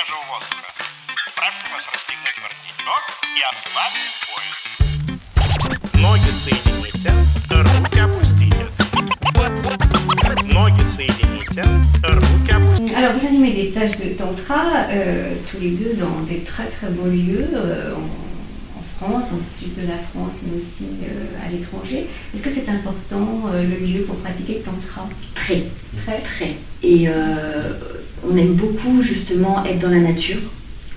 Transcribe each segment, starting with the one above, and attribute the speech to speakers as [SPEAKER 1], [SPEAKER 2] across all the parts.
[SPEAKER 1] свежего воздуха. Прошу вас расстегнуть воротничок и ослабить пояс. Ноги соедините, руки опустите. Ноги соедините, руки опустите.
[SPEAKER 2] Alors vous animez des stages de tantra tous les deux dans des très très beaux lieux en France, dans le sud de la France, mais aussi à l'étranger. Est-ce que c'est important le lieu pour pratiquer le tantra?
[SPEAKER 3] Très. Et on aime beaucoup justement être dans la nature.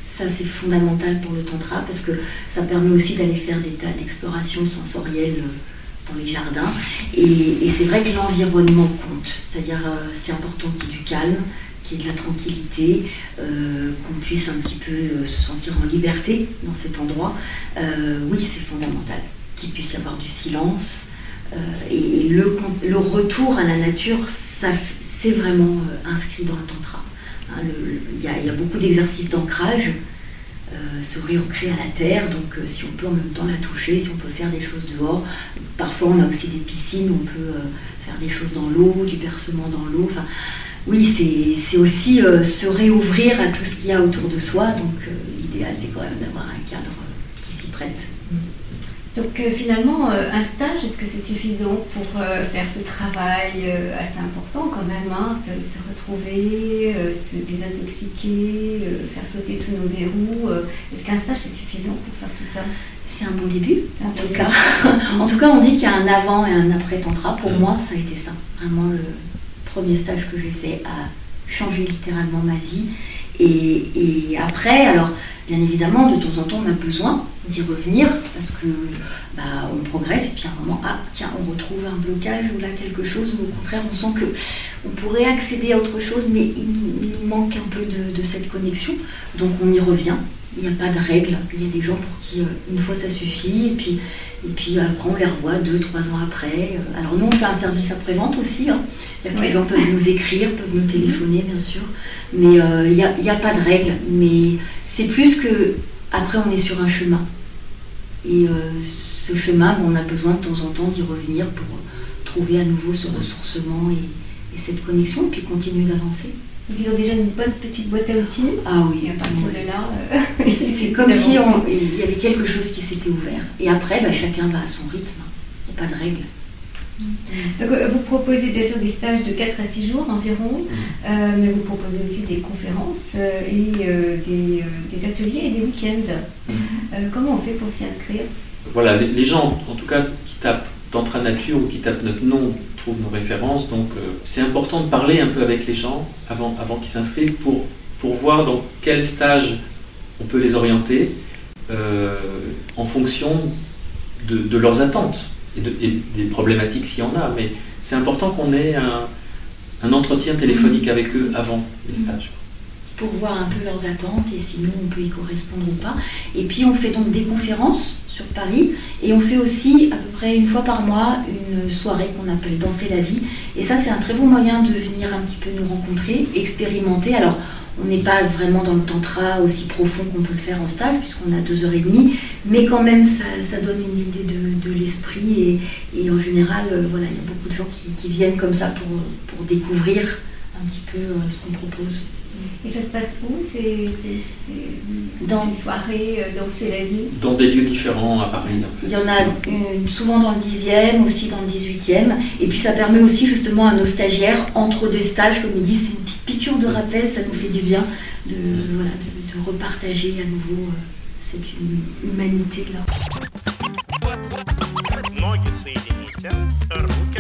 [SPEAKER 3] Ça c'est fondamental pour le tantra parce que ça permet aussi d'aller faire des tas d'explorations sensorielles dans les jardins. Et c'est vrai que l'environnement compte. C'est-à-dire c'est important qu'il y ait du calme, qu'il y ait de la tranquillité, qu'on puisse un petit peu se sentir en liberté dans cet endroit. Oui, c'est fondamental qu'il puisse y avoir du silence. Et le retour à la nature, c'est vraiment inscrit dans le tantra. Il y a beaucoup d'exercices d'ancrage, se réancrer à la terre, donc si on peut en même temps la toucher, si on peut faire des choses dehors. Parfois on a aussi des piscines où on peut faire des choses dans l'eau, du bercement dans l'eau. Enfin, oui, c'est aussi se réouvrir à tout ce qu'il y a autour de soi, donc l'idéal c'est quand même d'avoir un cadre qui s'y prête.
[SPEAKER 2] Donc finalement, un stage, est-ce que c'est suffisant pour faire ce travail assez important quand même, hein, se retrouver, se désintoxiquer, faire sauter tous nos verrous? Est-ce qu'un stage c'est suffisant pour faire tout ça?
[SPEAKER 3] C'est un bon début, en tout cas. En tout cas, on dit qu'il y a un avant et un après tantra. Pour moi, ça a été ça. Vraiment, le premier stage que j'ai fait a changé littéralement ma vie. Et après, alors, bien évidemment, de temps en temps, on a besoin d'y revenir parce que on progresse et puis à un moment, tiens, on retrouve un blocage ou là quelque chose, ou au contraire, on sent que on pourrait accéder à autre chose, mais il nous manque un peu de cette connexion. Donc on y revient. Il n'y a pas de règle. Il y a des gens pour qui une fois ça suffit et puis après on les revoit 2-3 ans après. Alors nous on fait un service après-vente aussi. Hein. C'est-à-dire que les gens peuvent nous écrire, peuvent nous téléphoner bien sûr. Mais il n'y a pas de règle. Mais c'est plus que après on est sur un chemin. Et ce chemin, on a besoin de temps en temps d'y revenir pour trouver à nouveau ce ressourcement et cette connexion et puis continuer d'avancer.
[SPEAKER 2] Donc ils ont déjà une bonne petite boîte à outils.
[SPEAKER 3] Ah oui.
[SPEAKER 2] Et à partir de là,
[SPEAKER 3] c'est comme si il y avait quelque chose qui s'était ouvert. Et après, chacun va à son rythme. Il n'y a pas de règle.
[SPEAKER 2] Donc vous proposez bien sûr des stages de 4 à 6 jours environ, mais vous proposez aussi des conférences et des ateliers et des week-ends. Comment on fait pour s'y inscrire?
[SPEAKER 4] Voilà, les gens, en tout cas, qui tapent Tantra Nature ou qui tapent notre nom, trouvent nos références. Donc c'est important de parler un peu avec les gens avant qu'ils s'inscrivent pour voir dans quel stage on peut les orienter en fonction de leurs attentes. Et des problématiques s'il y en a, mais c'est important qu'on ait un entretien téléphonique avec eux avant les stages.
[SPEAKER 3] Pour voir un peu leurs attentes et si nous on peut y correspondre ou pas. Et puis on fait donc des conférences sur Paris et on fait aussi à peu près une fois par mois une soirée qu'on appelle Danser la vie. Et ça c'est un très bon moyen de venir un petit peu nous rencontrer, expérimenter. Alors on n'est pas vraiment dans le tantra aussi profond qu'on peut le faire en stage puisqu'on a 2h30, mais quand même ça donne une idée de l'esprit et en général voilà, il y a beaucoup de gens qui viennent comme ça pour découvrir un petit peu ce qu'on propose.
[SPEAKER 2] Et ça se passe où ces soirées Danser la vie?
[SPEAKER 4] Dans des lieux différents à Paris.
[SPEAKER 3] Il y en a souvent dans le 10e, aussi dans le 18e. Et puis ça permet aussi justement à nos stagiaires, entre des stages, comme ils disent, c'est une petite piqûre de rappel, ça nous fait du bien de repartager à nouveau cette humanité-là.
[SPEAKER 1] Ноги соедините, руки